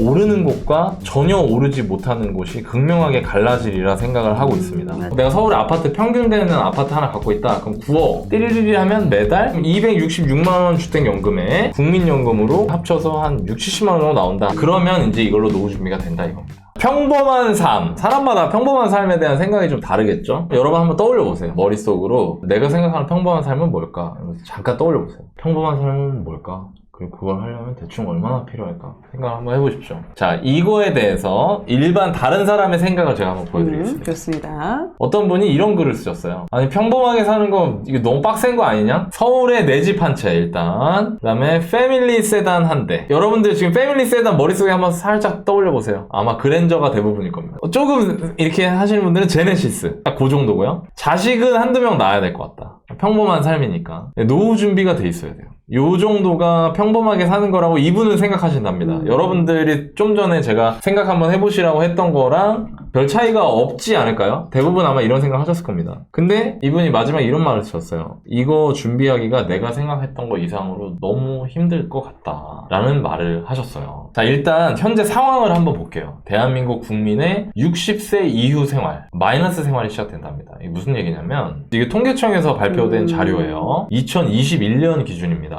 오르는 곳과 전혀 오르지 못하는 곳이 극명하게 갈라지리라 생각을 하고 있습니다. 내가 서울에 아파트 평균 되는 아파트 하나 갖고 있다. 그럼 9억 띠리리리 하면 매달 266만원 주택연금에 국민연금으로 합쳐서 한 60, 70만원 정도 나온다. 그러면 이제 이걸로 노후 준비가 된다 이겁니다. 평범한 삶. 사람마다 평범한 삶에 대한 생각이 좀 다르겠죠? 여러분 한번 떠올려 보세요. 머릿속으로 내가 생각하는 평범한 삶은 뭘까? 잠깐 떠올려 보세요. 평범한 삶은 뭘까? 그리고 그걸 하려면 대충 얼마나 필요할까? 생각을 한번 해보십시오. 자, 이거에 대해서 일반 다른 사람의 생각을 제가 한번 보여드리겠습니다. 좋습니다. 어떤 분이 이런 글을 쓰셨어요. 아니, 평범하게 사는 거 이게 너무 빡센 거 아니냐? 서울에 내 집 한 채 일단, 그 다음에 패밀리 세단 한 대. 여러분들 지금 패밀리 세단 머릿속에 한번 살짝 떠올려보세요. 아마 그랜저가 대부분일 겁니다. 조금 이렇게 하시는 분들은 제네시스. 딱 그 정도고요. 자식은 한두 명 낳아야 될 것 같다. 평범한 삶이니까. 노후 준비가 돼 있어야 돼요. 요 정도가 평범하게 사는 거라고 이분은 생각하신답니다. 여러분들이 좀 전에 제가 생각 한번 해보시라고 했던 거랑 별 차이가 없지 않을까요? 대부분 아마 이런 생각 하셨을 겁니다. 근데 이분이 마지막에 이런 말을 하셨어요. 이거 준비하기가 내가 생각했던 거 이상으로 너무 힘들 것 같다 라는 말을 하셨어요. 자, 일단 현재 상황을 한번 볼게요. 대한민국 국민의 60세 이후 생활, 마이너스 생활이 시작된답니다. 이게 무슨 얘기냐면 이게 통계청에서 발표된 자료예요. 2021년 기준입니다.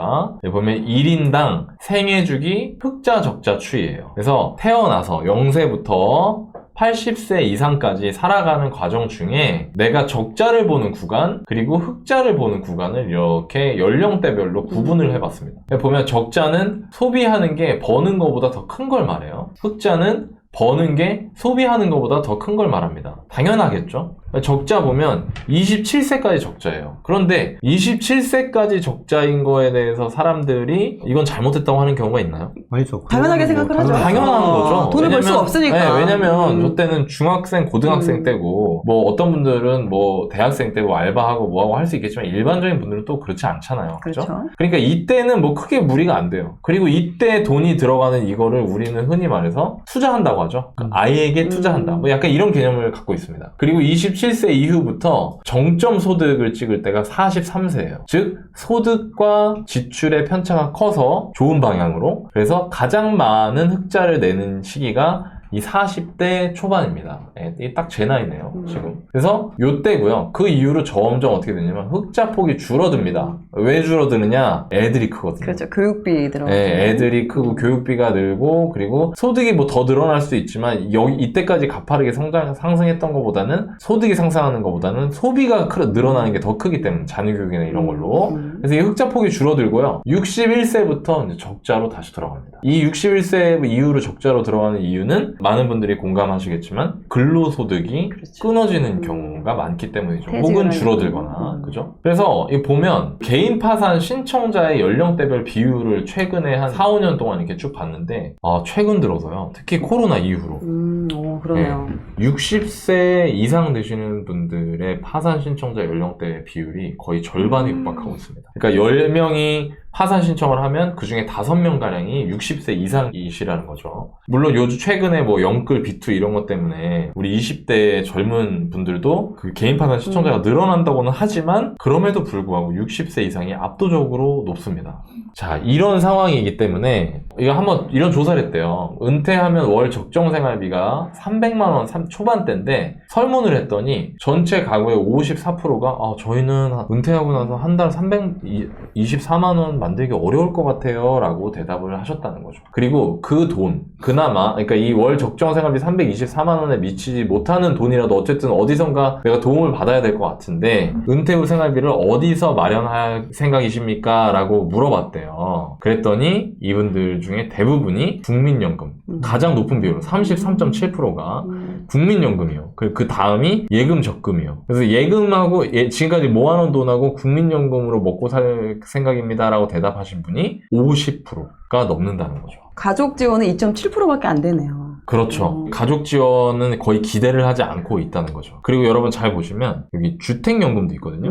여기 보면 1인당 생애주기 흑자 적자 추이예요. 그래서 태어나서 0세부터 80세 이상까지 살아가는 과정 중에 내가 적자를 보는 구간 그리고 흑자를 보는 구간을 이렇게 연령대별로 구분을 해봤습니다. 보면 적자는 소비하는 게 버는 것보다 더 큰 걸 말해요. 흑자는 버는 게 소비하는 것보다 더 큰 걸 말합니다. 당연하겠죠? 적자 보면 27세까지 적자예요. 그런데 27세까지 적자인 거에 대해서 사람들이 이건 잘못했다고 하는 경우가 있나요? 아니죠. 당연하게 생각을 하죠. 당연한 거죠. 돈을 벌 수 없으니까. 네, 왜냐면 저 때는 중학생, 고등학생 때고 뭐 어떤 분들은 뭐 대학생 때고 알바하고 뭐하고 할 수 있겠지만 일반적인 분들은 또 그렇지 않잖아요. 그렇죠? 그러니까 이때는 뭐 크게 무리가 안 돼요. 그리고 이때 돈이 들어가는 이거를 우리는 흔히 말해서 투자한다고 하죠. 그러니까 아이에게 투자한다. 뭐 약간 이런 개념을 갖고 있습니다. 그리고 27세 이후부터 정점 소득을 찍을 때가 43세예요. 즉 소득과 지출의 편차가 커서 좋은 방향으로, 그래서 가장 많은 흑자를 내는 시기가 이 40대 초반입니다. 이게 딱 제 나이네요, 지금. 그래서 요때고요. 그 이후로 점점 어떻게 되냐면 흑자 폭이 줄어듭니다. 왜 줄어드느냐? 애들이 크거든요. 그렇죠. 교육비 들어가죠. 네, 애들이 크고 교육비가 늘고, 그리고 소득이 뭐 더 늘어날 수도 있지만 이때까지 가파르게 상승했던 것보다는, 소득이 상승하는 것보다는 소비가 늘어나는 게 더 크기 때문에, 자녀 교육이나 이런 걸로. 그래서 이 흑자 폭이 줄어들고요. 61세부터 이제 적자로 다시 돌아갑니다. 이 61세 이후로 적자로 들어가는 이유는 많은 분들이 공감하시겠지만 근로소득이 끊어지는 경우가 많기 때문이죠. 혹은 줄어들거나. 그죠? 그래서 이 보면 개인 파산 신청자의 연령대별 비율을 최근에 한 4, 5년 동안 이렇게 쭉 봤는데, 최근 들어서요. 특히 코로나 이후로. 그러네요. 60세 이상 되시는 분들의 파산 신청자 연령대 비율이 거의 절반에 육박하고 있습니다. 그러니까 10명이 파산 신청을 하면 그 중에 5명가량이 60세 이상이시라는 거죠. 물론 요즘 최근에 뭐 영끌, 비투 이런 것 때문에 우리 20대 젊은 분들도 그 개인 파산 신청자가 늘어난다고는 하지만 그럼에도 불구하고 60세 이상이 압도적으로 높습니다. 자, 이런 상황이기 때문에 이거 한번 이런 조사를 했대요. 은퇴하면 월 적정 생활비가 300만 원 초반대인데 설문을 했더니 전체 가구의 54%가 저희는 은퇴하고 나서 한 달 324만 원 만들기 어려울 것 같아요 라고 대답을 하셨다는 거죠. 그리고 그 돈, 그나마 그러니까 이 월 적정 생활비 324만 원에 미치지 못하는 돈이라도 어쨌든 어디선가 내가 도움을 받아야 될 것 같은데 은퇴 후 생활비를 어디서 마련할 생각이십니까? 라고 물어봤대요. 그랬더니 이분들 중에 대부분이 국민연금, 가장 높은 비율 33.7%가 국민연금이요. 그 다음이 예금 적금이요. 그래서 예금하고 지금까지 모아놓은 돈하고 국민연금으로 먹고 살 생각입니다 라고 대답하신 분이 50%가 넘는다는 거죠. 가족 지원은 2.7%밖에 안 되네요. 그렇죠. 가족 지원은 거의 기대를 하지 않고 있다는 거죠. 그리고 여러분 잘 보시면 여기 주택연금도 있거든요.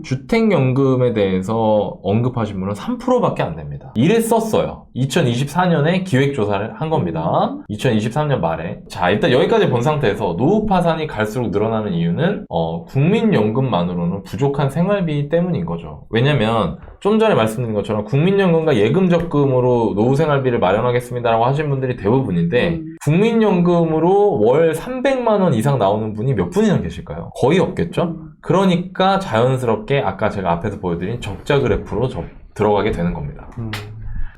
주택연금에 대해서 언급하신 분은 3%밖에 안 됩니다. 이랬었어요. 2024년에 기획조사를 한 겁니다. 2023년 말에. 자, 일단 여기까지 본 상태에서 노후 파산이 갈수록 늘어나는 이유는 국민연금만으로는 부족한 생활비 때문인 거죠. 왜냐면 좀 전에 말씀드린 것처럼 국민연금과 예금적금으로 노후 생활비를 마련하겠습니다라고 하신 분들이 대부분인데 국민연금으로 월 300만 원 이상 나오는 분이 몇 분이나 계실까요? 거의 없겠죠? 그러니까 자연스럽게 아까 제가 앞에서 보여드린 적자 그래프로 들어가게 되는 겁니다.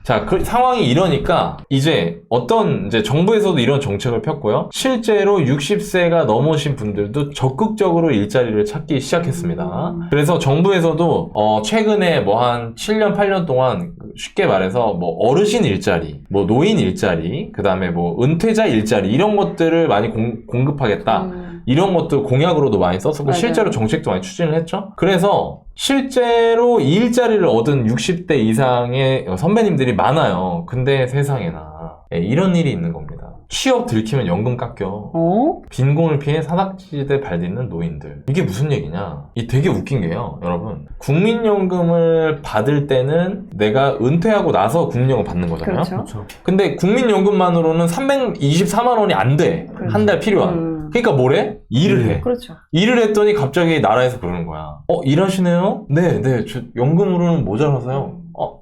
자, 상황이 이러니까 이제 정부에서도 이런 정책을 폈고요. 실제로 60세가 넘으신 분들도 적극적으로 일자리를 찾기 시작했습니다. 그래서 정부에서도 최근에 한 7년, 8년 동안 쉽게 말해서 어르신 일자리, 노인 일자리, 그 다음에 은퇴자 일자리 이런 것들을 많이 공급하겠다. 이런 것도 공약으로도 많이 썼었고 맞아요. 실제로 정책도 많이 추진을 했죠. 그래서 실제로 일자리를 얻은 60대 이상의 선배님들이 많아요. 근데 세상에나 이런 일이 있는 겁니다. 취업 들키면 연금 깎여. 빈곤을 피해 사각지대 발딛는 노인들. 이게 무슨 얘기냐? 이게 되게 웃긴 게요, 여러분. 국민연금을 받을 때는 내가 은퇴하고 나서 국민연금 받는 거잖아요. 그렇죠. 근데 국민연금만으로는 324만 원이 안 돼. 한 달 필요한. 그러니까 뭐래? 일을 해. 그렇죠. 일을 했더니 갑자기 나라에서 그러는 거야. 일하시네요? 네, 저 연금으로는 모자라서요.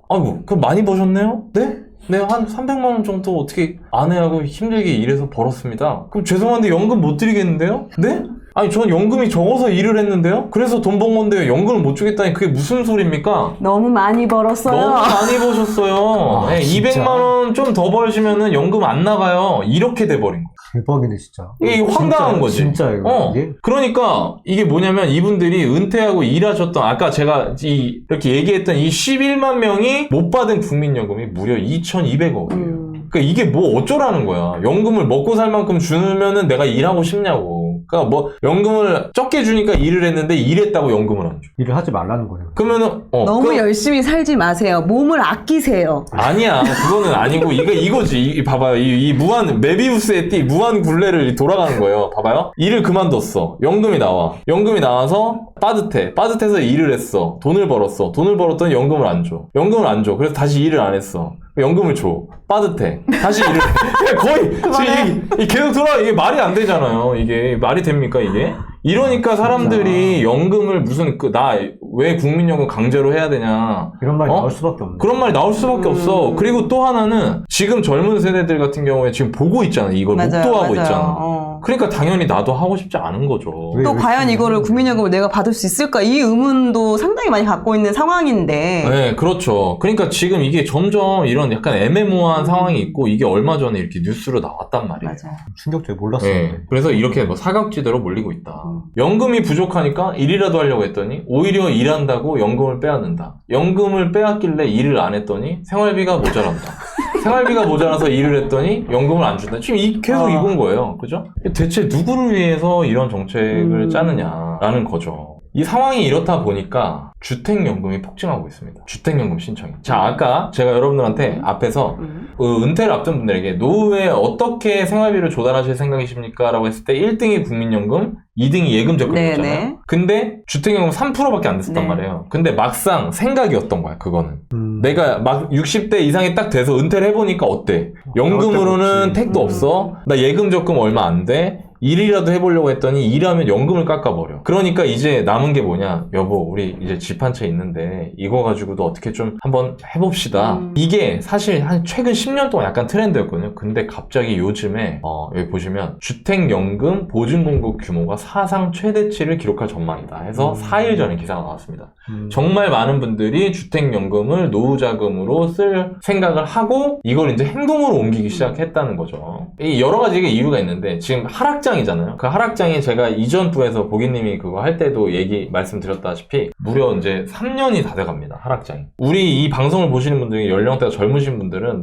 아이고, 그럼 많이 버셨네요? 네? 네, 한 300만 원 정도 어떻게 아내하고 힘들게 일해서 벌었습니다. 그럼 죄송한데 연금 못 드리겠는데요? 네? 아니, 전 연금이 적어서 일을 했는데요? 그래서 돈 번 건데 연금을 못 주겠다니 그게 무슨 소리입니까? 너무 많이 벌었어요. 너무 많이 버셨어요. 네, 200만 원 좀 더 벌시면은 연금 안 나가요. 이렇게 돼버린 거예요. 대박이네 진짜. 이게 황당한 거지. 진짜 이거. 이게? 그러니까 이게 뭐냐면 이분들이 은퇴하고 일하셨던 아까 제가 이렇게 얘기했던 이 11만 명이 못 받은 국민연금이 무려 2,200억이에요. 그러니까 이게 어쩌라는 거야. 연금을 먹고 살 만큼 주면은 내가 일하고 싶냐고. 그러니까 연금을 적게 주니까 일을 했는데 일했다고 연금을 안 줘. 일을 하지 말라는 거예요. 그러면은 너무 열심히 살지 마세요. 몸을 아끼세요. 아니야, 그거는 아니고 이거지. 봐봐요, 이 무한 메비우스의 띠 무한 굴레를 돌아가는 거예요. 봐봐요, 일을 그만뒀어. 연금이 나와. 연금이 나와서 빠듯해서 일을 했어. 돈을 벌었더니 연금을 안 줘. 그래서 다시 일을 안 했어. 연금을 줘. 빠듯해. 다시 일을 해. 거의 지금 이게 계속 돌아. 이게 말이 안 되잖아요. 이게 말이 됩니까 이게? 이러니까 사람들이 연금을 무슨 나 왜 국민연금 강제로 해야 되냐 이런 말이 나올 수밖에 없네. 그런 말이 나올 수밖에 없어. 그리고 또 하나는 지금 젊은 세대들 같은 경우에 지금 보고 있잖아. 이걸 목도하고 있잖아. 그러니까 당연히 나도 하고 싶지 않은 거죠. 또 과연 이거를 국민연금을 내가 받을 수 있을까? 이 의문도 상당히 많이 갖고 있는 상황인데. 네, 그렇죠. 그러니까 지금 이게 점점 이런 약간 애매모호한 상황이 있고 이게 얼마 전에 이렇게 뉴스로 나왔단 말이에요. 맞아요. 충격적이 몰랐었는데. 네, 그래서 이렇게 사각지대로 몰리고 있다. 연금이 부족하니까 일이라도 하려고 했더니 오히려 일한다고 연금을 빼앗는다. 연금을 빼앗길래 일을 안 했더니 생활비가 모자란다. 생활비가 모자라서 일을 했더니 연금을 안 준다. 지금 계속 이건 거예요. 그죠? 대체 누구를 위해서 이런 정책을 짜느냐라는 거죠. 이 상황이 이렇다 보니까 주택연금이 폭증하고 있습니다. 주택연금 신청이. 자, 아까 제가 여러분들한테 앞에서 은퇴를 앞둔 분들에게 노후에 어떻게 생활비를 조달하실 생각이십니까? 라고 했을 때 1등이 국민연금, 2등이 예금적금이었잖아요. 근데 주택연금 3%밖에 안 됐었단 말이에요. 근데 막상 생각이었던 거야, 그거는. 내가 막 60대 이상이 딱 돼서 은퇴를 해보니까 어때? 연금으로는 택도 없어. 나 예금적금 얼마 안 돼. 일이라도 해보려고 했더니 일하면 연금을 깎아버려. 그러니까 이제 남은 게 뭐냐. 여보, 우리 이제 집 한 채 있는데 이거 가지고도 어떻게 좀 한번 해봅시다. 이게 사실 한 최근 10년 동안 약간 트렌드였거든요. 근데 갑자기 요즘에 여기 보시면 주택연금 보증공급 규모가 사상 최대치를 기록할 전망이다 해서 4일 전에 기사가 나왔습니다. 정말 많은 분들이 주택연금을 노후자금으로 쓸 생각을 하고 이걸 이제 행동으로 옮기기 시작했다는 거죠. 이 여러 가지 이유가 있는데 지금 하락장이잖아요. 그 하락장이 제가 이전 부에서 보기님이 그거 할 때도 말씀드렸다시피 무려 이제 3년이 다 돼갑니다. 하락장이. 우리 이 방송을 보시는 분들이 연령대가 젊으신 분들은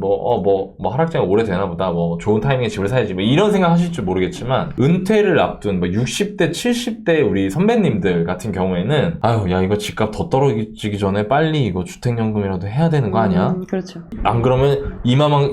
하락장이 오래되나 보다. 좋은 타이밍에 집을 사야지. 이런 생각 하실 줄 모르겠지만 은퇴를 앞둔 60대, 70대 우리 선배님들 같은 경우에는 아유, 야, 이거 집값 더 떨어지기 전에 빨리 이거 주택연금이라도 해야 되는 거 아니야? 그렇죠. 안 그러면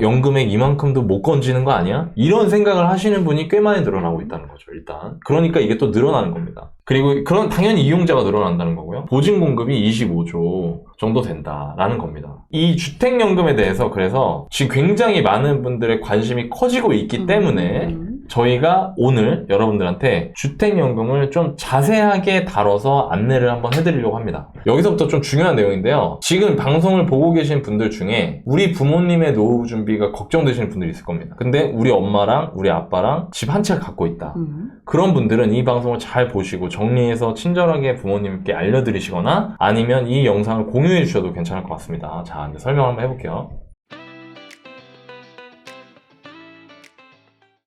연금액 이만큼도 못 건지는 거 아니야? 이런 생각을 하시는 분이 꽤 많이 늘어나고 있다는 거죠, 일단. 그러니까 이게 또 늘어나는 겁니다. 그리고 그런 당연히 이용자가 늘어난다는 거고요. 보증 공급이 25조 정도 된다라는 겁니다. 이 주택연금에 대해서 그래서 지금 굉장히 많은 분들의 관심이 커지고 있기 때문에 저희가 오늘 여러분들한테 주택연금을 좀 자세하게 다뤄서 안내를 한번 해드리려고 합니다. 여기서부터 좀 중요한 내용인데요. 지금 방송을 보고 계신 분들 중에 우리 부모님의 노후 준비가 걱정되시는 분들이 있을 겁니다. 근데 우리 엄마랑 우리 아빠랑 집 한 채를 갖고 있다. 그런 분들은 이 방송을 잘 보시고 정리해서 친절하게 부모님께 알려드리시거나 아니면 이 영상을 공유해 주셔도 괜찮을 것 같습니다. 자, 이제 설명 한번 해볼게요.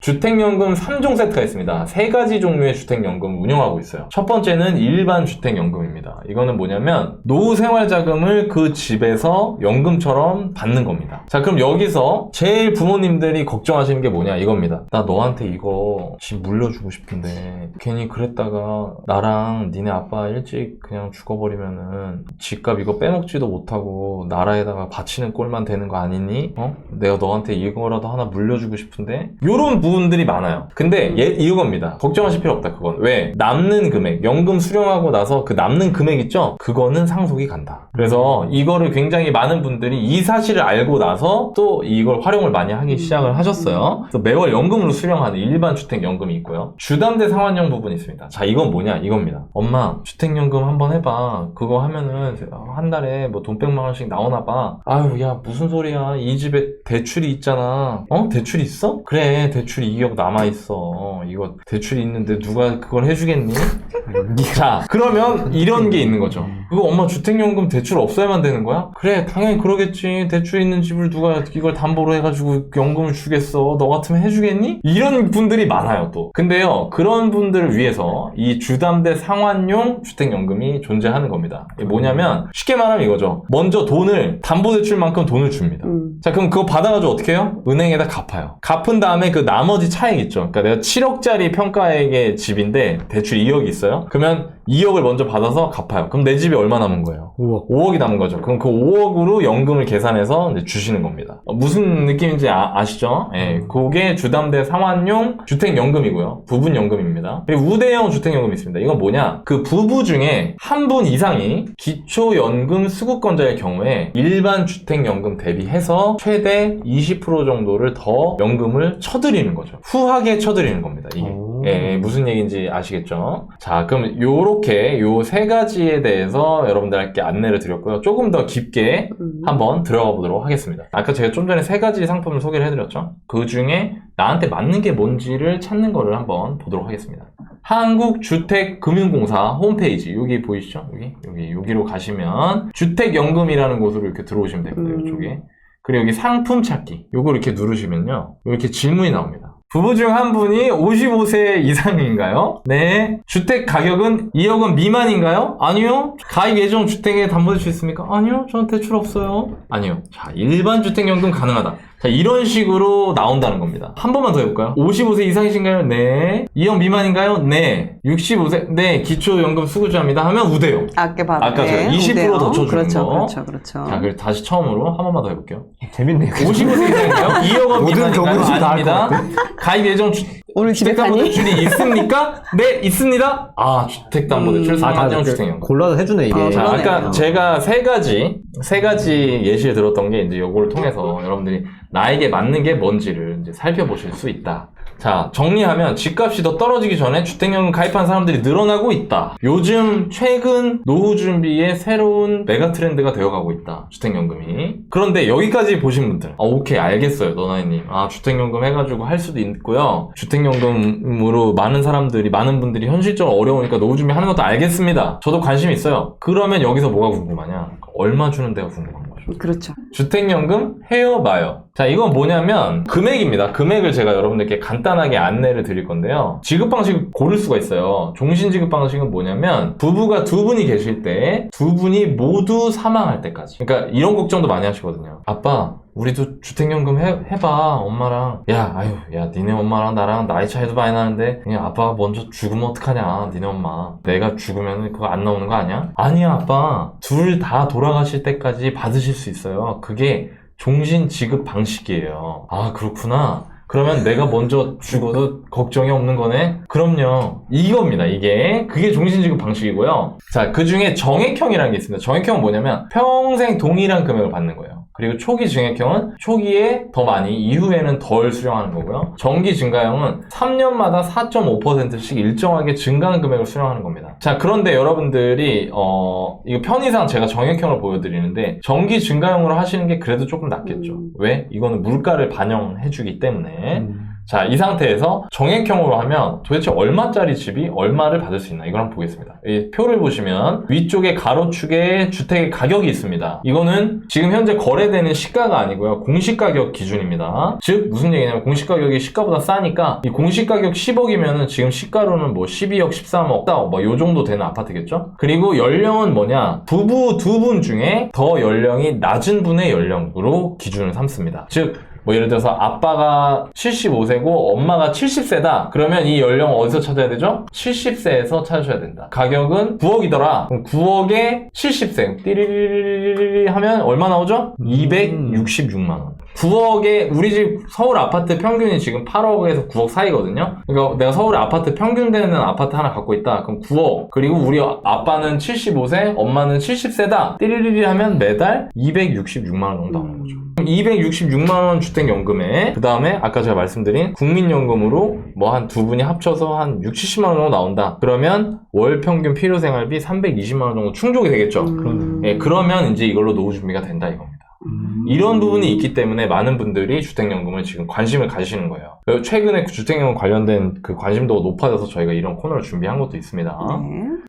주택연금 3종 세트가 있습니다. 3가지 종류의 주택연금 운영하고 있어요. 첫 번째는 일반 주택연금입니다. 이거는 뭐냐면 노후 생활자금을 그 집에서 연금처럼 받는 겁니다. 자, 그럼 여기서 제일 부모님들이 걱정하시는 게 뭐냐 이겁니다. 나 너한테 이거 집 물려주고 싶은데 괜히 그랬다가 나랑 니네 아빠 일찍 그냥 죽어버리면은 집값 이거 빼먹지도 못하고 나라에다가 바치는 꼴만 되는 거 아니니? 내가 너한테 이거라도 하나 물려주고 싶은데 요런 부분들이 많아요. 근데 이겁니다. 걱정하실 필요 없다. 그건 왜? 남는 금액, 연금 수령하고 나서 그 남는 금액 있죠? 그거는 상속이 간다. 그래서 이거를 굉장히 많은 분들이 이 사실을 알고 나서 또 이걸 활용을 많이 하기 시작을 하셨어요. 그래서 매월 연금으로 수령하는 일반 주택연금이 있고요. 주담대 상환형 부분이 있습니다. 자, 이건 뭐냐? 이겁니다. 엄마, 주택연금 한번 해봐. 그거 하면은 한 달에 뭐 돈 100만 원씩 나오나 봐. 아유, 야, 무슨 소리야. 이 집에 대출이 있잖아. 대출이 있어? 그래, 대출이 2억 남아있어. 이거 대출이 있는데 누가 그걸 해주겠니? 자, 그러면 이런 게 있는 거죠. 그거 엄마 주택연금 대출 없어야만 되는 거야? 그래, 당연히 그러겠지. 대출 있는 집을 누가 이걸 담보로 해가지고 연금을 주겠어. 너 같으면 해주겠니? 이런 분들이 많아요, 또. 근데요, 그런 분들을 위해서 이 주담대 상환용 주택연금이 존재하는 겁니다. 이게 뭐냐면, 쉽게 말하면 이거죠. 먼저 담보대출만큼 돈을 줍니다. 자, 그럼 그거 받아가지고 어떻게 해요? 은행에다 갚아요. 갚은 다음에 그 나머지 차익 있죠. 그러니까 내가 7억짜리 평가액의 집인데 대출 2억이 있어요. 그러면 2억을 먼저 받아서 갚아요. 그럼 내 집에 얼마 남은 거예요? 5억이 남은 거죠. 그럼 그 5억으로 연금을 계산해서 이제 주시는 겁니다. 무슨 느낌인지 아시죠? 예, 그게 주담대 상환용 주택연금이고요. 부분연금입니다. 그리고 우대형 주택연금이 있습니다. 이건 뭐냐? 그 부부 중에 한 분 이상이 기초연금 수급권자의 경우에 일반 주택연금 대비해서 최대 20% 정도를 더 연금을 쳐드리는 거죠. 후하게 쳐드리는 겁니다. 이게. 예, 무슨 얘기인지 아시겠죠? 자, 그럼 요렇게 요 3가지에 대해서 여러분들께 안내를 드렸고요. 조금 더 깊게 한번 들어가 보도록 하겠습니다. 아까 제가 좀 전에 3가지 상품을 소개를 해드렸죠? 그 중에 나한테 맞는 게 뭔지를 찾는 거를 한번 보도록 하겠습니다. 한국주택금융공사 홈페이지 여기 보이시죠? 여기로 가시면 주택연금이라는 곳으로 이렇게 들어오시면 됩니다. 이쪽에. 그리고 여기 상품 찾기 요거 이렇게 누르시면요 이렇게 질문이 나옵니다. 부부 중 한 분이 55세 이상인가요? 네. 주택 가격은 2억 원 미만인가요? 아니요. 가입 예정 주택에 담보대출 있습니까? 아니요. 저는 대출 없어요. 아니요. 자, 일반 주택연금 가능하다. 자, 이런 식으로 나온다는 겁니다. 한 번만 더 해볼까요? 55세 이상이신가요? 네. 2억 미만인가요? 네. 65세? 네. 기초연금 수급자입니다. 하면 우대요. 아까 제가 20% 더 쳐주는 거. 그렇죠. 자, 그리고 다시 처음으로 한 번만 더 해볼게요. 재밌네요. 55세 이상인가요? 2억 원 모든 미만인가요? 경우는 다 아닙니다. 가입 예정 오늘 집에 가니? 주택담보대출이 있습니까? 네, 있습니다. 아, 주택담보대출 상환형 주택연금. 골라서 해주네 이게. 자, 그러네요. 아까 제가 세 가지 예시를 들었던 게 이제 요거를 통해서 여러분들이 나에게 맞는 게 뭔지를 이제 살펴보실 수 있다. 자, 정리하면 집값이 더 떨어지기 전에 주택연금 가입한 사람들이 늘어나고 있다. 요즘 최근 노후 준비의 새로운 메가 트렌드가 되어가고 있다. 주택연금이. 그런데 여기까지 보신 분들, 오케이, 알겠어요, 너나이님. 주택연금 해가지고 할 수도 있고요. 주택연금으로 많은 분들이 현실적으로 어려우니까 노후 준비하는 것도 알겠습니다. 저도 관심이 있어요. 그러면 여기서 뭐가 궁금하냐? 얼마 주는 데가 궁금한 거죠. 그렇죠. 주택연금 해요 마요. 자, 이건 뭐냐면 금액입니다. 금액을 제가 여러분들께 간단하게 안내를 드릴 건데요. 지급 방식 고를 수가 있어요. 종신 지급 방식은 뭐냐면 부부가 2분이 계실 때 2분이 모두 사망할 때까지. 그러니까 이런 걱정도 많이 하시거든요. 아빠, 우리도 주택연금 해봐, 엄마랑. 야, 니네 엄마랑 나랑 나이 차이도 많이 나는데 그냥 아빠가 먼저 죽으면 어떡하냐, 니네 엄마. 내가 죽으면 그거 안 나오는 거 아니야? 아니야, 아빠. 둘 다 돌아가실 때까지 받으실 수 있어요. 그게 종신 지급 방식이에요. 아, 그렇구나. 그러면 내가 먼저 죽어도 걱정이 없는 거네? 그럼요. 이겁니다. 그게 종신지급 방식이고요. 자, 그 중에 정액형이라는 게 있습니다. 정액형은 뭐냐면 평생 동일한 금액을 받는 거예요. 그리고 초기 증액형은 초기에 더 많이, 이후에는 덜 수령하는 거고요. 정기 증가형은 3년마다 4.5%씩 일정하게 증가하는 금액을 수령하는 겁니다. 자, 그런데 여러분들이 이거 편의상 제가 정액형을 보여드리는데 정기 증가형으로 하시는 게 그래도 조금 낫겠죠. 왜? 이거는 물가를 반영해주기 때문에. 자, 이 상태에서 정액형으로 하면 도대체 얼마짜리 집이 얼마를 받을 수 있나, 이걸 한번 보겠습니다. 이 표를 보시면 위쪽에 가로축에 주택의 가격이 있습니다. 이거는 지금 현재 거래되는 시가가 아니고요, 공시가격 기준입니다. 즉 무슨 얘기냐면 공시가격이 시가보다 싸니까 이 공시가격 10억이면은 지금 시가로는 뭐 12억, 13억, 14억 뭐 요 정도 되는 아파트겠죠? 그리고 연령은 뭐냐, 부부 두 분 중에 더 연령이 낮은 분의 연령으로 기준을 삼습니다. 즉 뭐 예를 들어서 아빠가 75세고 엄마가 70세다. 그러면 이 연령 어디서 찾아야 되죠? 70세에서 찾으셔야 된다. 가격은 9억이더라. 그럼 9억에 70세 띠리리리리 하면 얼마 나오죠? 266만 원. 9억에 우리 집 서울 아파트 평균이 지금 8억에서 9억 사이거든요. 그러니까 내가 서울에 아파트 평균 되는 아파트 하나 갖고 있다. 그럼 9억. 그리고 우리 아빠는 75세, 엄마는 70세다. 띠리리리 하면 매달 266만 원 정도 나오는 거죠. 266만 원 주택연금에 그 다음에 아까 제가 말씀드린 국민연금으로 뭐 한 두 분이 합쳐서 한 6, 70만 원 정도 나온다. 그러면 월 평균 필요생활비 320만 원 정도 충족이 되겠죠. 예, 그러면 이제 이걸로 노후 준비가 된다 이겁니다. 이런 부분이 있기 때문에 많은 분들이 주택연금을 지금 관심을 가지시는 거예요. 최근에 그 주택연금 관련된 그 관심도가 높아져서 저희가 이런 코너를 준비한 것도 있습니다.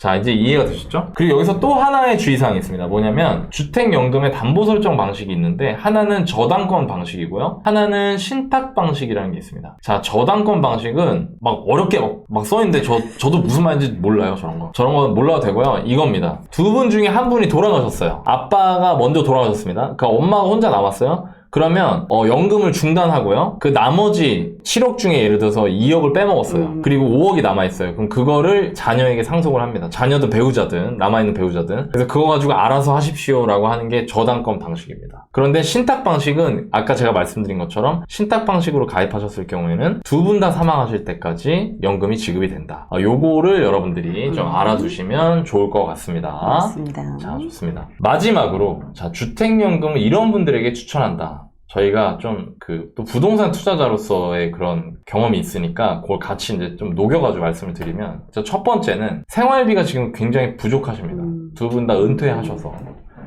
자, 이제 이해가 되셨죠? 그리고 여기서 또 하나의 주의사항이 있습니다. 뭐냐면 주택연금의 담보 설정 방식이 있는데 하나는 저당권 방식이고요, 하나는 신탁 방식이라는 게 있습니다. 자, 저당권 방식은 막 어렵게 막 써있는데 저도 무슨 말인지 몰라요. 저런 건 몰라도 되고요. 이겁니다. 두 분 중에 한 분이 돌아가셨어요. 아빠가 먼저 돌아가셨습니다. 그러니까 엄마가 혼자 남았어요. 그러면 연금을 중단하고요, 그 나머지 7억 중에 예를 들어서 2억을 빼먹었어요. 그리고 5억이 남아있어요. 그럼 그거를 자녀에게 상속을 합니다. 자녀든 배우자든 남아있는 배우자든. 그래서 그거 가지고 알아서 하십시오 라고 하는 게 저당권 방식입니다. 그런데 신탁 방식은 아까 제가 말씀드린 것처럼 신탁 방식으로 가입하셨을 경우에는 두 분 다 사망하실 때까지 연금이 지급이 된다. 요거를 여러분들이 좀 알아두시면 좋을 것 같습니다. 맞습니다. 자, 좋습니다. 마지막으로 자, 주택연금을 이런 분들에게 추천한다. 저희가 좀 또 부동산 투자자로서의 그런 경험이 있으니까 그걸 같이 이제 좀 녹여가지고 말씀을 드리면, 첫 번째는 생활비가 지금 굉장히 부족하십니다. 두 분 다 은퇴하셔서.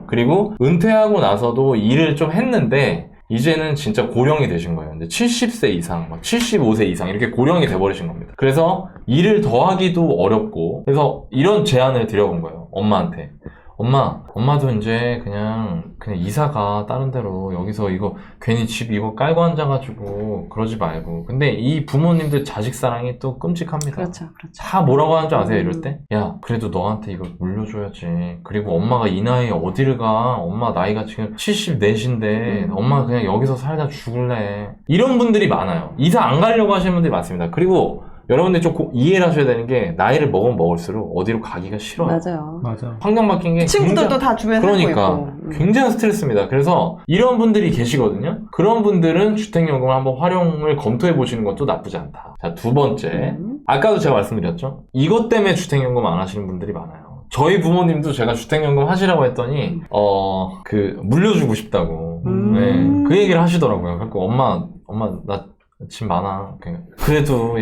그리고 은퇴하고 나서도 일을 좀 했는데 이제는 진짜 고령이 되신 거예요. 근데 70세 이상, 막 75세 이상 이렇게 고령이 돼버리신 겁니다. 그래서 일을 더 하기도 어렵고, 그래서 이런 제안을 드려본 거예요. 엄마한테. 엄마도 이제 그냥 이사가 다른 데로, 여기서 이거 괜히 집 이거 깔고 앉아가지고 그러지 말고. 근데 이 부모님들 자식 사랑이 또 끔찍합니다. 그렇죠. 다 뭐라고 하는 줄 아세요? 이럴 때? 야, 그래도 너한테 이거 물려줘야지. 그리고 엄마가 이 나이에 어디를 가? 엄마 나이가 지금 74인데 엄마가 그냥 여기서 살다 죽을래. 이런 분들이 많아요. 이사 안 가려고 하시는 분들이 많습니다. 그리고 여러분들 좀 이해를 하셔야 되는 게, 나이를 먹으면 먹을수록 어디로 가기가 싫어요. 맞아요. 맞아. 환경 바뀐 게 친구들도 다 주변에 그러니까 살고 있고. 굉장한 스트레스입니다. 그래서 이런 분들이 계시거든요. 그런 분들은 주택연금을 한번 활용을 검토해 보시는 것도 나쁘지 않다. 자, 두 번째, 아까도 제가 말씀드렸죠. 이것 때문에 주택연금 안 하시는 분들이 많아요. 저희 부모님도 제가 주택연금 하시라고 했더니 물려주고 싶다고 네, 그 얘기를 하시더라고요. 그래서 엄마 나 집 많아. 그래도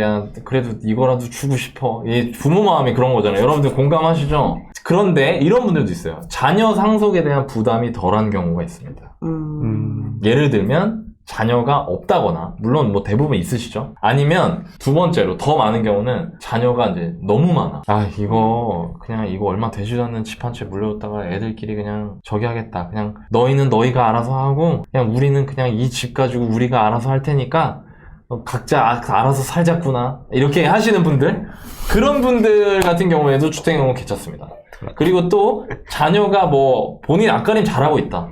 이거라도 주고 싶어. 이 부모 마음이 그런 거잖아요. 여러분들 공감하시죠? 그런데 이런 분들도 있어요. 자녀 상속에 대한 부담이 덜한 경우가 있습니다. 예를 들면 자녀가 없다거나, 물론 뭐 대부분 있으시죠? 아니면 두 번째로 더 많은 경우는 자녀가 이제 너무 많아. 이거 얼마 되지도 않는 집 한 채 물려줬다가 애들끼리 그냥 저기 하겠다. 그냥 너희는 너희가 알아서 하고, 그냥 우리는 그냥 이 집 가지고 우리가 알아서 할 테니까 각자 알아서 살자꾸나, 이렇게 하시는 분들, 그런 분들 같은 경우에도 주택연금 괜찮습니다. 그리고 또 자녀가 뭐 본인 앞가림 잘하고 있다.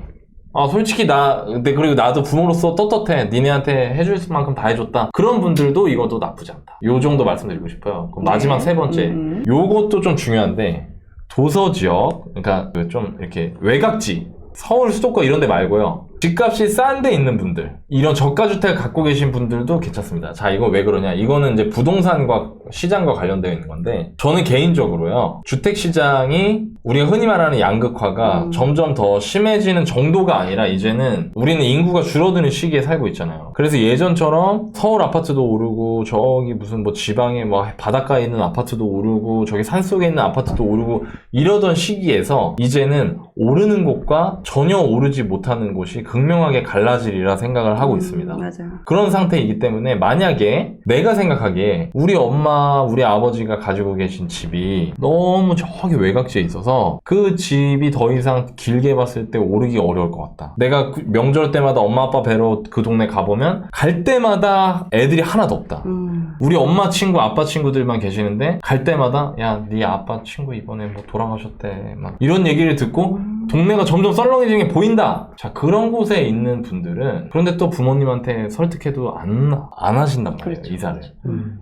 솔직히 그리고 나도 부모로서 떳떳해. 니네한테 해줄 만큼 다 해줬다. 그런 분들도 이것도 나쁘지 않다. 요 정도 말씀드리고 싶어요. 그럼 마지막 세 번째, 요것도 좀 중요한데, 도서 지역, 그러니까 좀 이렇게 외곽지, 서울 수도권 이런 데 말고요, 집값이 싼 데 있는 분들, 이런 저가주택을 갖고 계신 분들도 괜찮습니다. 자, 이거 왜 그러냐? 이거는 이제 부동산과 시장과 관련되어 있는 건데, 저는 개인적으로요, 주택시장이 우리가 흔히 말하는 양극화가 점점 더 심해지는 정도가 아니라 이제는 우리는 인구가 줄어드는 시기에 살고 있잖아요. 그래서 예전처럼 서울 아파트도 오르고 저기 무슨 뭐 지방에 뭐 바닷가에 있는 아파트도 오르고 저기 산속에 있는 아파트도 오르고 이러던 시기에서 이제는 오르는 곳과 전혀 오르지 못하는 곳이 극명하게 갈라지리라 생각을 하고 있습니다. 맞아요. 그런 상태이기 때문에 만약에 내가 생각하기에 우리 엄마, 우리 아버지가 가지고 계신 집이 너무 저기 외곽지에 있어서 그 집이 더 이상 길게 봤을 때 오르기 어려울 것 같다. 내가 명절 때마다 엄마 아빠 뵈러 그 동네 가보면 갈 때마다 애들이 하나도 없다. 우리 엄마 친구, 아빠 친구들만 계시는데 갈 때마다 야, 네 아빠 친구 이번에 뭐 돌아가셨대. 막 이런 얘기를 듣고 동네가 점점 썰렁해지는 게 보인다. 자, 그런 곳에 있는 분들은 그런데 또 부모님한테 설득해도 안 하신단 말이에요. 그렇죠. 이사를.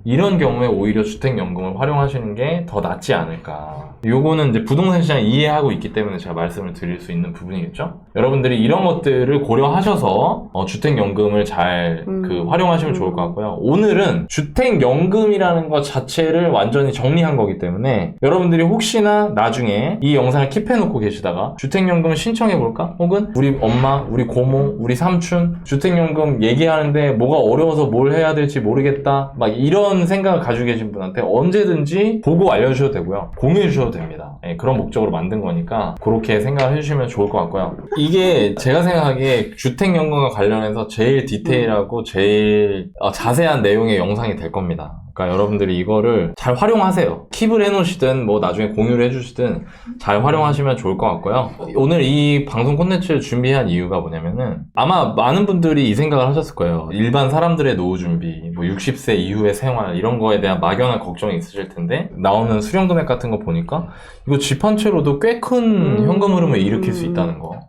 이런 경우에 오히려 주택연금을 활용하시는 게 더 낫지 않을까. 요거는 이제 부동산 시장 이해하고 있기 때문에 제가 말씀을 드릴 수 있는 부분이겠죠. 여러분들이 이런 것들을 고려하셔서 주택연금을 잘 활용하시면 좋을 것 같고요. 오늘은 주택연금이라는 것 자체를 완전히 정리한 거기 때문에 여러분들이 혹시나 나중에 이 영상을 킵해놓고 계시다가 주택연금을 신청해볼까? 혹은 우리 엄마, 우리 고모, 우리 삼촌 주택연금 얘기하는데 뭐가 어려워서 뭘 해야 될지 모르겠다 막 이런 생각을 가지고 계신 분한테 언제든지 보고 알려주셔도 되고요. 공유해 주셔도 됩니다. 네, 그런 목적으로 만든 거니까 그렇게 생각을 해주시면 좋을 것 같고요. 이게 제가 생각하기에 주택연금과 관련해서 제일 디테일하고 제일 자세한 내용의 영상이 될 겁니다. 그러니까 여러분들이 이거를 잘 활용하세요. 킵을 해놓으시든 뭐 나중에 공유를 해주시든 잘 활용하시면 좋을 것 같고요. 오늘 이 방송 콘텐츠를 준비한 이유가 뭐냐면은 아마 많은 분들이 이 생각을 하셨을 거예요. 일반 사람들의 노후 준비, 뭐 60세 이후의 생활 이런 거에 대한 막연한 걱정이 있으실 텐데 나오는 수령 금액 같은 거 보니까 이거 집 한 채로도 꽤 큰 현금 흐름을 일으킬 수 있다는 거.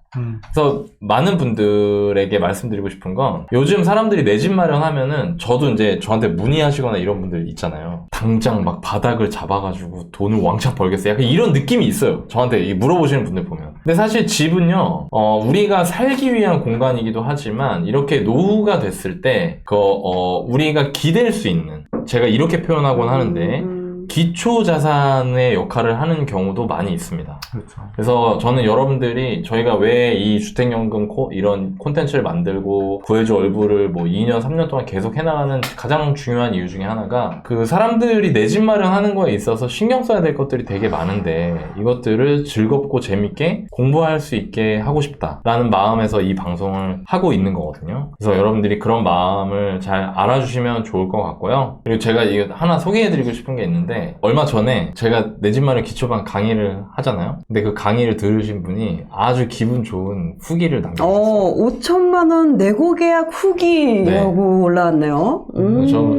그래서 많은 분들에게 말씀드리고 싶은 건 요즘 사람들이 내 집 마련하면은 저도 이제 저한테 문의하시거나 이런 분들 있잖아요. 당장 막 바닥을 잡아가지고 돈을 왕창 벌겠어요. 약간 이런 느낌이 있어요. 저한테 물어보시는 분들 보면. 근데 사실 집은요, 우리가 살기 위한 공간이기도 하지만 이렇게 노후가 됐을 때 우리가 기댈 수 있는, 제가 이렇게 표현하곤 하는데 기초 자산의 역할을 하는 경우도 많이 있습니다. 그렇죠. 그래서 저는 여러분들이 저희가 왜 이 주택연금 이런 콘텐츠를 만들고 구해줘 얼굴을 뭐 2년, 3년 동안 계속 해나가는 가장 중요한 이유 중에 하나가 그 사람들이 내 집 마련하는 거에 있어서 신경 써야 될 것들이 되게 많은데 이것들을 즐겁고 재밌게 공부할 수 있게 하고 싶다라는 마음에서 이 방송을 하고 있는 거거든요. 그래서 여러분들이 그런 마음을 잘 알아주시면 좋을 것 같고요. 그리고 제가 이거 하나 소개해드리고 싶은 게 있는데 얼마 전에 제가 내 집 마련 기초반 강의를 하잖아요. 근데 그 강의를 들으신 분이 아주 기분 좋은 후기를 남겨주셨어요. 5천만 원 내고 계약 후기라고 올라왔네요.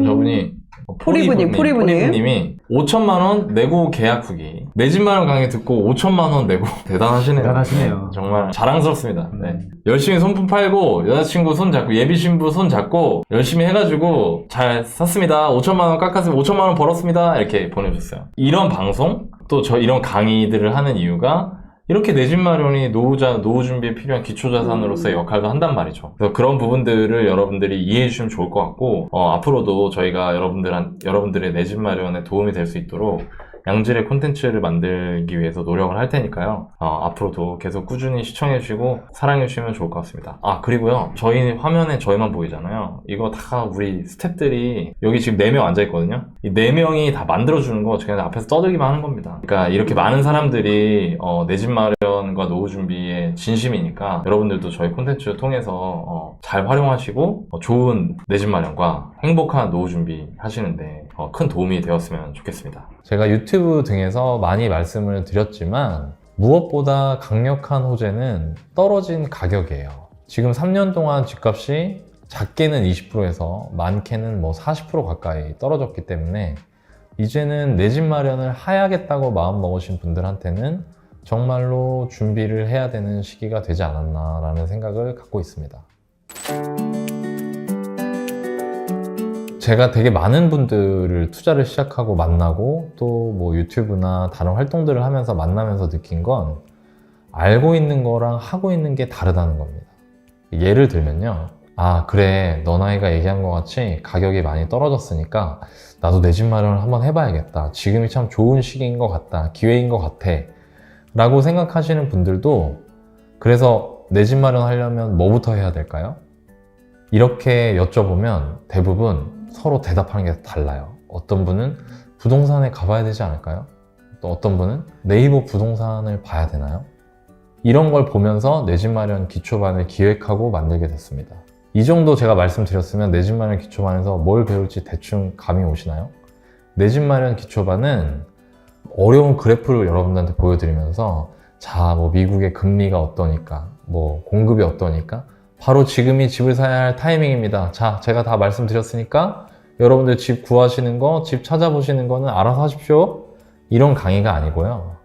저분이 포리부님이 5천만 원 내고 계약 후기. 내 집 마련 강의 듣고 5천만 원 내고 대단하시네요. 대단하시네요. 네, 정말 자랑스럽습니다. 네. 열심히 손품 팔고 여자친구 손 잡고 예비 신부 손 잡고 열심히 해가지고 잘 샀습니다. 5천만 원 깎았으면 5천만 원 벌었습니다. 이렇게 보내주셨어요. 이런 방송 또 이런 강의들을 하는 이유가 이렇게 내 집 마련이 노후 준비에 필요한 기초자산으로서의 역할도 한단 말이죠. 그래서 그런 부분들을 여러분들이 이해해 주시면 좋을 것 같고 앞으로도 저희가 여러분들의 내 집 마련에 도움이 될 수 있도록 양질의 콘텐츠를 만들기 위해서 노력을 할 테니까요. 앞으로도 계속 꾸준히 시청해 주시고 사랑해 주시면 좋을 것 같습니다. 그리고요. 저희 화면에 저희만 보이잖아요. 이거 다 우리 스태프들이 여기 지금 4명 앉아 있거든요. 이 4명이 다 만들어 주는 거 그냥 앞에서 떠들기만 하는 겁니다. 그러니까 이렇게 많은 사람들이 내 집 마련과 노후 준비에 진심이니까 여러분들도 저희 콘텐츠를 통해서 잘 활용하시고 좋은 내 집 마련과 행복한 노후 준비 하시는데 큰 도움이 되었으면 좋겠습니다. 제가 유튜브 등에서 많이 말씀을 드렸지만 무엇보다 강력한 호재는 떨어진 가격이에요. 지금 3년 동안 집값이 작게는 20%에서 많게는 뭐 40% 가까이 떨어졌기 때문에 이제는 내 집 마련을 해야겠다고 마음 먹으신 분들한테는 정말로 준비를 해야 되는 시기가 되지 않았나라는 생각을 갖고 있습니다. 제가 되게 많은 분들을 투자를 시작하고 만나고 또 뭐 유튜브나 다른 활동들을 하면서 만나면서 느낀 건 알고 있는 거랑 하고 있는 게 다르다는 겁니다. 예를 들면요. 아, 그래. 너 나이가 얘기한 것 같이 가격이 많이 떨어졌으니까 나도 내 집 마련을 한번 해봐야겠다. 지금이 참 좋은 시기인 것 같다. 기회인 것 같아. 라고 생각하시는 분들도 그래서 내 집 마련하려면 뭐부터 해야 될까요? 이렇게 여쭤보면 대부분 서로 대답하는 게 달라요. 어떤 분은 부동산에 가봐야 되지 않을까요? 또 어떤 분은 네이버 부동산을 봐야 되나요? 이런 걸 보면서 내 집 마련 기초반을 기획하고 만들게 됐습니다. 이 정도 제가 말씀드렸으면 내 집 마련 기초반에서 뭘 배울지 대충 감이 오시나요? 내 집 마련 기초반은 어려운 그래프를 여러분들한테 보여드리면서 자, 뭐 미국의 금리가 어떠니까, 뭐 공급이 어떠니까 바로 지금이 집을 사야 할 타이밍입니다. 자, 제가 다 말씀드렸으니까 여러분들 집 구하시는 거, 집 찾아보시는 거는 알아서 하십시오. 이런 강의가 아니고요.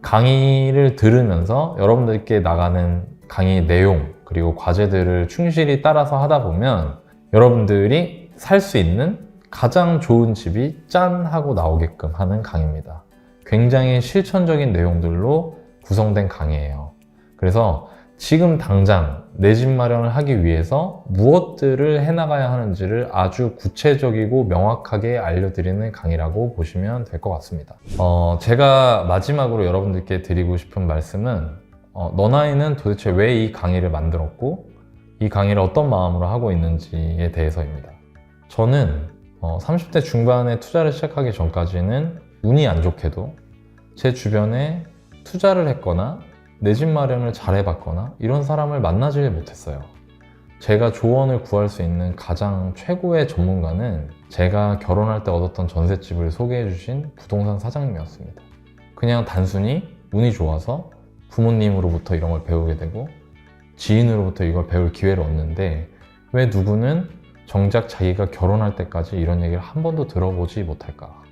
강의를 들으면서 여러분들께 나가는 강의 내용 그리고 과제들을 충실히 따라서 하다 보면 여러분들이 살 수 있는 가장 좋은 집이 짠 하고 나오게끔 하는 강의입니다. 굉장히 실천적인 내용들로 구성된 강의예요. 그래서 지금 당장 내 집 마련을 하기 위해서 무엇들을 해나가야 하는지를 아주 구체적이고 명확하게 알려드리는 강의라고 보시면 될 것 같습니다. 제가 마지막으로 여러분들께 드리고 싶은 말씀은 너 나이는 도대체 왜 이 강의를 만들었고 이 강의를 어떤 마음으로 하고 있는지에 대해서입니다. 저는 30대 중반에 투자를 시작하기 전까지는 운이 안 좋게도 제 주변에 투자를 했거나 내 집 마련을 잘 해봤거나 이런 사람을 만나질 못했어요. 제가 조언을 구할 수 있는 가장 최고의 전문가는 제가 결혼할 때 얻었던 전셋집을 소개해 주신 부동산 사장님이었습니다. 그냥 단순히 운이 좋아서 부모님으로부터 이런 걸 배우게 되고 지인으로부터 이걸 배울 기회를 얻는데 왜 누구는 정작 자기가 결혼할 때까지 이런 얘기를 한 번도 들어보지 못할까?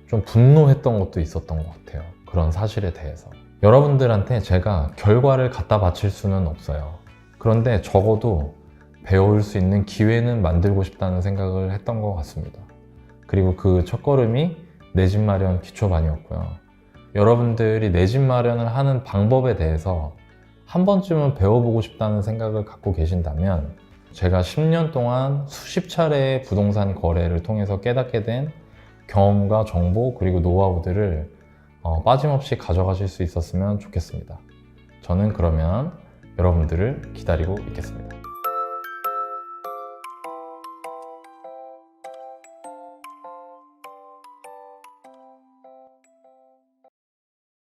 좀 분노했던 것도 있었던 것 같아요. 그런 사실에 대해서. 여러분들한테 제가 결과를 갖다 바칠 수는 없어요. 그런데 적어도 배울 수 있는 기회는 만들고 싶다는 생각을 했던 것 같습니다. 그리고 그 첫걸음이 내 집 마련 기초반이었고요. 여러분들이 내 집 마련을 하는 방법에 대해서 한 번쯤은 배워보고 싶다는 생각을 갖고 계신다면 제가 10년 동안 수십 차례의 부동산 거래를 통해서 깨닫게 된 경험과 정보 그리고 노하우들을 빠짐없이 가져가실 수 있었으면 좋겠습니다. 저는 그러면 여러분들을 기다리고 있겠습니다.